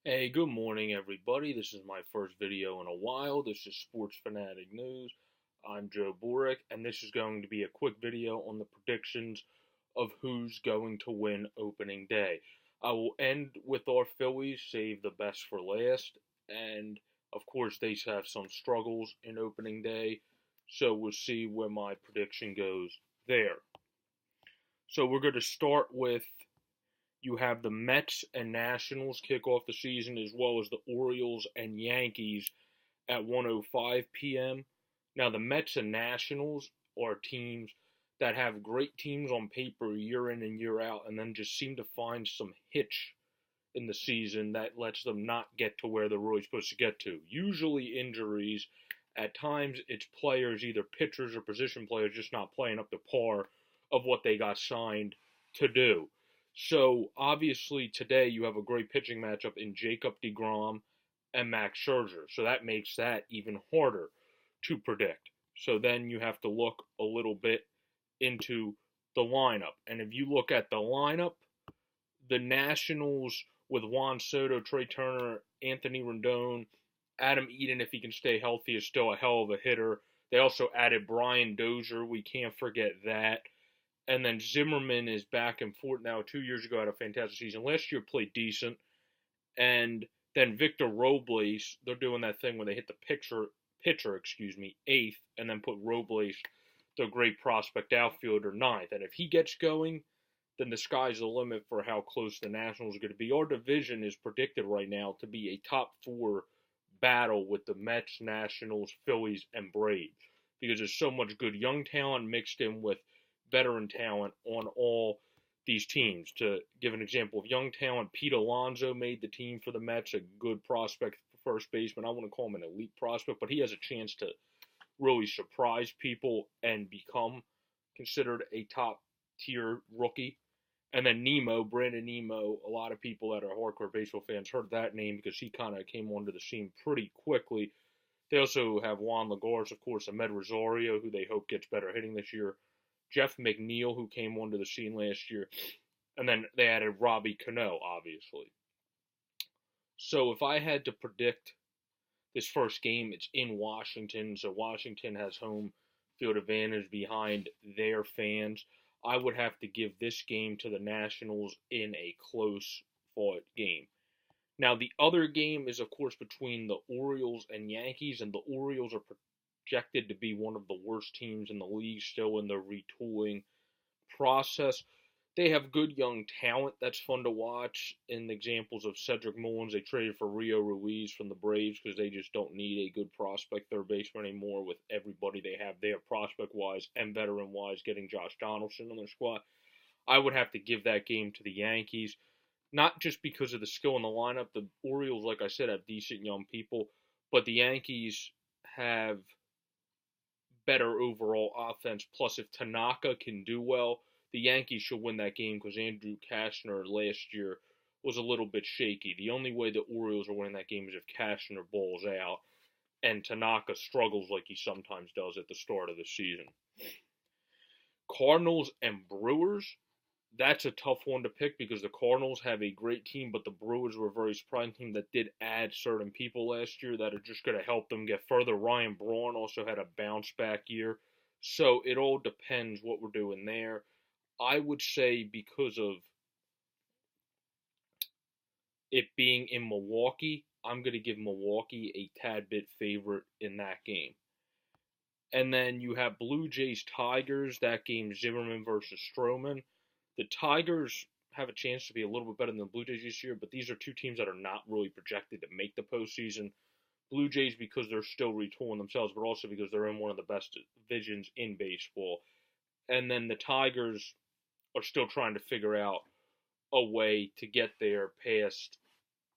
Hey, good morning, everybody. This is my first video in a while. This is Sports Fanatic News. I'm Joe Borick, and this is going to be a quick video on the predictions of who's going to win opening day. I will end with our Phillies, save the best for last, and of course, they have some struggles in opening day, so we'll see where my prediction goes there. So we're going to start with you have the Mets and Nationals kick off the season, as well as the Orioles and Yankees at 1:05 p.m. Now, the Mets and Nationals are teams that have great teams on paper year in and year out, and then just seem to find some hitch in the season that lets them not get to where they're really supposed to get to. Usually injuries. At times, it's players, either pitchers or position players, just not playing up to par of what they got signed to do. So obviously today you have a great pitching matchup in Jacob deGrom and Max Scherzer. So that makes that even harder to predict. So then you have to look a little bit into the lineup. And if you look at the lineup, the Nationals with Juan Soto, Trey Turner, Anthony Rendon, Adam Eaton, if he can stay healthy, is still a hell of a hitter. They also added Brian Dozier. We can't forget that. And then Zimmerman is back and forth now. 2 years ago had a fantastic season. Last year played decent. And then Victor Robles, they're doing that thing where they hit the pitcher, eighth, and then put Robles, the great prospect outfielder, ninth. And if he gets going, then the sky's the limit for how close the Nationals are going to be. Our division is predicted right now to be a top four battle with the Mets, Nationals, Phillies, and Braves, because there's so much good young talent mixed in with veteran talent on all these teams. To give an example of young talent, Pete Alonso made the team for the Mets, a good prospect for first baseman. I wouldn't call him an elite prospect, but he has a chance to really surprise people and become considered a top tier rookie. And then Nemo, Brandon Nemo, a lot of people that are hardcore baseball fans heard that name because he kind of came onto the scene pretty quickly. They also have Juan Lagares, of course, Ahmed Rosario, who they hope gets better hitting this year. Jeff McNeil, who came onto the scene last year. And then they added Robbie Cano, obviously. So if I had to predict this first game, it's in Washington, so Washington has home field advantage behind their fans. I would have to give this game to the Nationals in a close fought game. Now, the other game is, of course, between the Orioles and Yankees, and the Orioles are projected to be one of the worst teams in the league, still in the retooling process. They have good young talent that's fun to watch. In examples of Cedric Mullins, they traded for Rio Ruiz from the Braves because they just don't need a good prospect third baseman anymore with everybody they have there, prospect-wise and veteran-wise, getting Josh Donaldson on their squad. I would have to give that game to the Yankees, not just because of the skill in the lineup. The Orioles, like I said, have decent young people, but the Yankees have better overall offense. Plus, if Tanaka can do well, the Yankees should win that game because Andrew Cashner last year was a little bit shaky. The only way the Orioles are winning that game is if Cashner balls out and Tanaka struggles like he sometimes does at the start of the season. Cardinals and Brewers, that's a tough one to pick because the Cardinals have a great team, but the Brewers were a very surprising team that did add certain people last year that are just going to help them get further. Ryan Braun also had a bounce back year. So it all depends what we're doing there. I would say because of it being in Milwaukee, I'm going to give Milwaukee a tad bit favorite in that game. And then you have Blue Jays Tigers, that game Zimmerman versus Stroman. The Tigers have a chance to be a little bit better than the Blue Jays this year, but these are two teams that are not really projected to make the postseason. Blue Jays because they're still retooling themselves, but also because they're in one of the best divisions in baseball. And then the Tigers are still trying to figure out a way to get there past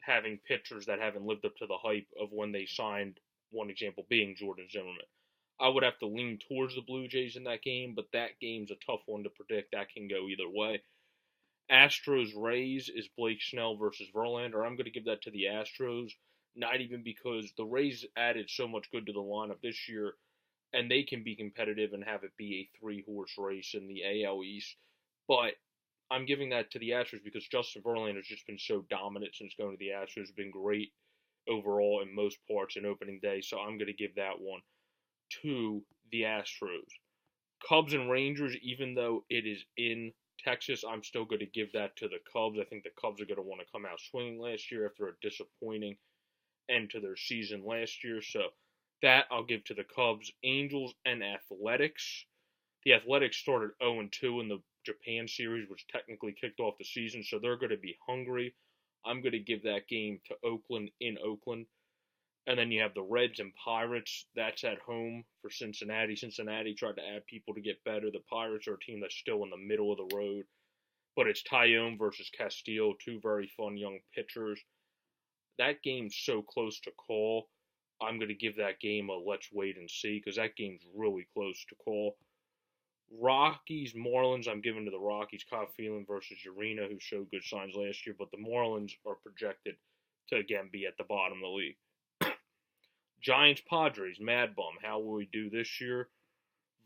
having pitchers that haven't lived up to the hype of when they signed, one example being Jordan Zimmerman. I would have to lean towards the Blue Jays in that game, but that game's a tough one to predict. That can go either way. Astros Rays is Blake Snell versus Verlander. I'm going to give that to the Astros, not even because the Rays added so much good to the lineup this year, and they can be competitive and have it be a three-horse race in the AL East. But I'm giving that to the Astros because Justin Verlander has just been so dominant since going to the Astros. Been great overall in most parts in opening day, so I'm going to give that one to the Astros. Cubs and Rangers, even though it is in Texas, I'm still going to give that to the Cubs. I think the Cubs are going to want to come out swinging last year after a disappointing end to their season last year. So that I'll give to the Cubs. Angels and Athletics. The Athletics started 0-2 in the Japan series, which technically kicked off the season, so they're going to be hungry. I'm going to give that game to Oakland in Oakland. And then you have the Reds and Pirates. That's at home for Cincinnati. Cincinnati tried to add people to get better. The Pirates are a team that's still in the middle of the road. But it's Tyone versus Castillo, two very fun young pitchers. That game's so close to call. I'm going to give that game a let's wait and see because that game's really close to call. Rockies, Marlins, I'm giving to the Rockies. Kyle Phelan versus Urena, who showed good signs last year. But the Marlins are projected to, again, be at the bottom of the league. Giants, Padres, Mad Bum. How will we do this year?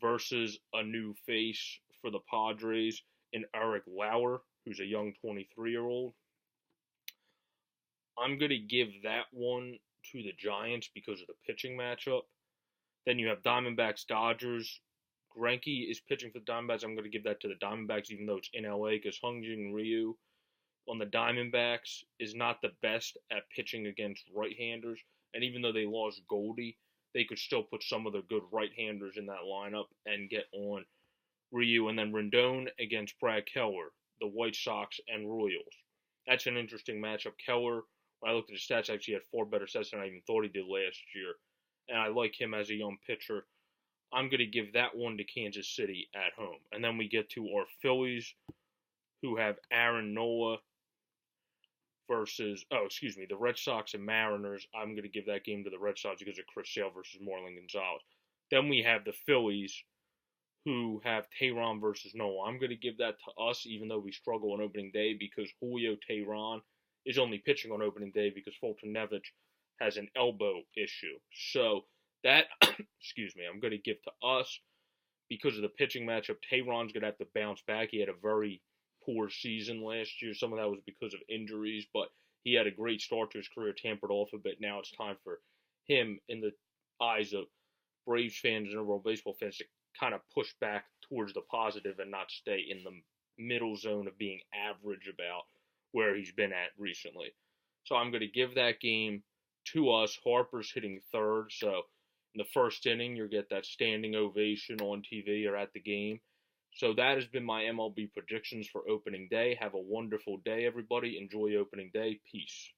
Versus a new face for the Padres in Eric Lauer, who's a young 23-year-old. I'm going to give that one to the Giants because of the pitching matchup. Then you have Diamondbacks, Dodgers. Greinke is pitching for the Diamondbacks. I'm going to give that to the Diamondbacks, even though it's in LA, because Hyun-Jin Ryu on the Diamondbacks is not the best at pitching against right-handers. And even though they lost Goldie, they could still put some of the good right-handers in that lineup and get on Ryu. And then Rendon against Brad Keller, the White Sox and Royals. That's an interesting matchup. Keller, when I looked at his stats, actually had 4 better stats than I even thought he did last year. And I like him as a young pitcher. I'm going to give that one to Kansas City at home. And then we get to our Phillies, who have Aaron Nola versus, the Red Sox and Mariners. I'm going to give that game to the Red Sox because of Chris Sale versus Marlon Gonzalez. Then we have the Phillies, who have Tehran versus Nola. I'm going to give that to us, even though we struggle on opening day, because Julio Tehran is only pitching on opening day because Foltynewicz has an elbow issue. So that, I'm going to give to us because of the pitching matchup. Tehran's going to have to bounce back. He had a very poor season last year. Some of that was because of injuries, but he had a great start to his career, tampered off a bit. Now it's time for him, in the eyes of Braves fans and overall baseball fans, to kind of push back towards the positive and not stay in the middle zone of being average about where he's been at recently. So I'm going to give that game to us. Harper's hitting third, so in the first inning, you'll get that standing ovation on TV or at the game. So that has been my MLB predictions for opening day. Have a wonderful day, everybody. Enjoy opening day. Peace.